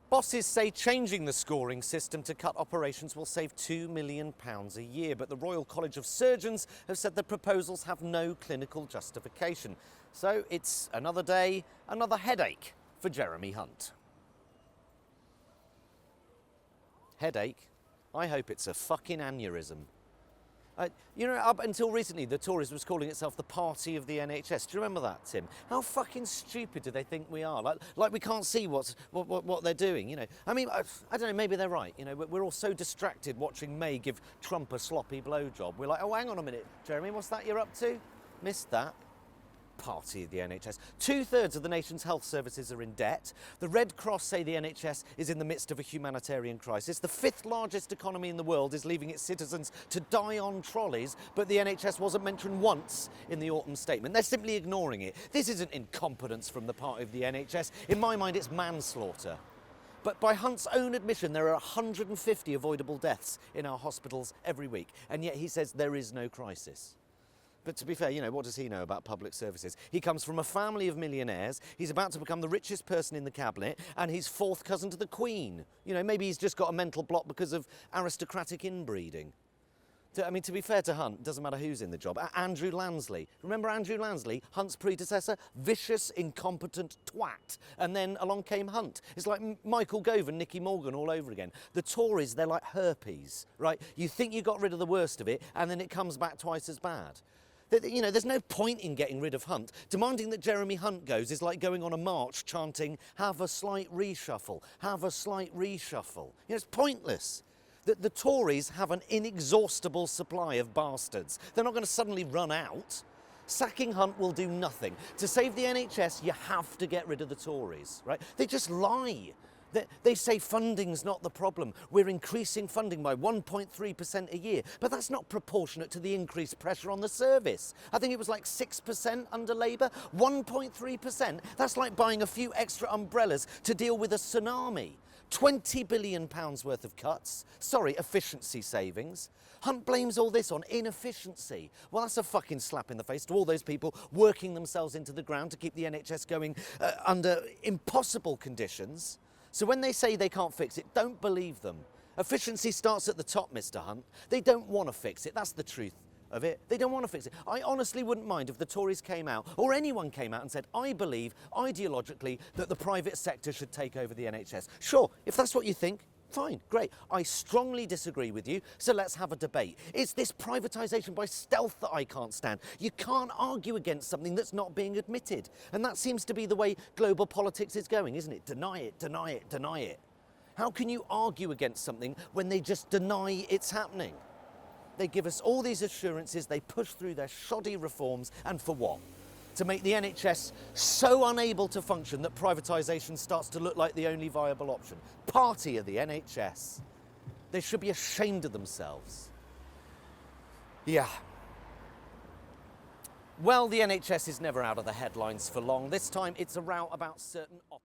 Bosses say changing the scoring system to cut operations will save £2 million a year, but the Royal College of Surgeons have said the proposals have no clinical justification. So it's another day, another headache for Jeremy Hunt. Headache? I hope it's a fucking aneurysm. Up until recently, the Tories was calling itself the party of the NHS. Do you remember that, Tim? How fucking stupid do they think we are? Like we can't see what they're doing, I mean, I don't know, maybe they're right. We're all so distracted watching May give Trump a sloppy blowjob. We're like, oh, hang on a minute, Jeremy, what's that you're up to? Missed that. Party of the NHS. 2/3 of the nation's health services are in debt. The Red Cross say the NHS is in the midst of a humanitarian crisis. The 5th largest economy in the world is leaving its citizens to die on trolleys, but the NHS wasn't mentioned once in the autumn statement. They're simply ignoring it. This isn't incompetence from the party of the NHS. In my mind, it's manslaughter. But by Hunt's own admission, there are 150 avoidable deaths in our hospitals every week, and yet he says there is no crisis. But to be fair, what does he know about public services? He comes from a family of millionaires, he's about to become the richest person in the cabinet, and he's fourth cousin to the Queen. Maybe he's just got a mental block because of aristocratic inbreeding. To be fair to Hunt, doesn't matter who's in the job. Andrew Lansley. Remember Andrew Lansley, Hunt's predecessor? Vicious, incompetent twat. And then along came Hunt. It's like Michael Gove and Nicky Morgan all over again. The Tories, they're like herpes, right? You think you got rid of the worst of it, and then it comes back twice as bad. There's no point in getting rid of Hunt. Demanding that Jeremy Hunt goes is like going on a march chanting, have a slight reshuffle, have a slight reshuffle. It's pointless. The Tories have an inexhaustible supply of bastards. They're not going to suddenly run out. Sacking Hunt will do nothing. To save the NHS, you have to get rid of the Tories, right? They just lie. They say funding's not the problem. We're increasing funding by 1.3% a year, but that's not proportionate to the increased pressure on the service. I think it was like 6% under Labour. 1.3%, that's like buying a few extra umbrellas to deal with a tsunami. £20 billion worth of cuts. Sorry, efficiency savings. Hunt blames all this on inefficiency. Well, that's a fucking slap in the face to all those people working themselves into the ground to keep the NHS going under impossible conditions. So when they say they can't fix it, don't believe them. Efficiency starts at the top, Mr. Hunt. They don't want to fix it. That's the truth of it. They don't want to fix it. I honestly wouldn't mind if the Tories came out, or anyone came out and said, I believe, ideologically, that the private sector should take over the NHS. Sure, if that's what you think, fine, great. I strongly disagree with you, so let's have a debate. It's this privatisation by stealth that I can't stand. You can't argue against something that's not being admitted. And that seems to be the way global politics is going, isn't it? Deny it, deny it, deny it. How can you argue against something when they just deny it's happening? They give us all these assurances, they push through their shoddy reforms, and for what? To make the NHS so unable to function that privatisation starts to look like the only viable option. Party of the NHS. They should be ashamed of themselves. Yeah. Well, the NHS is never out of the headlines for long. This time it's a row about certain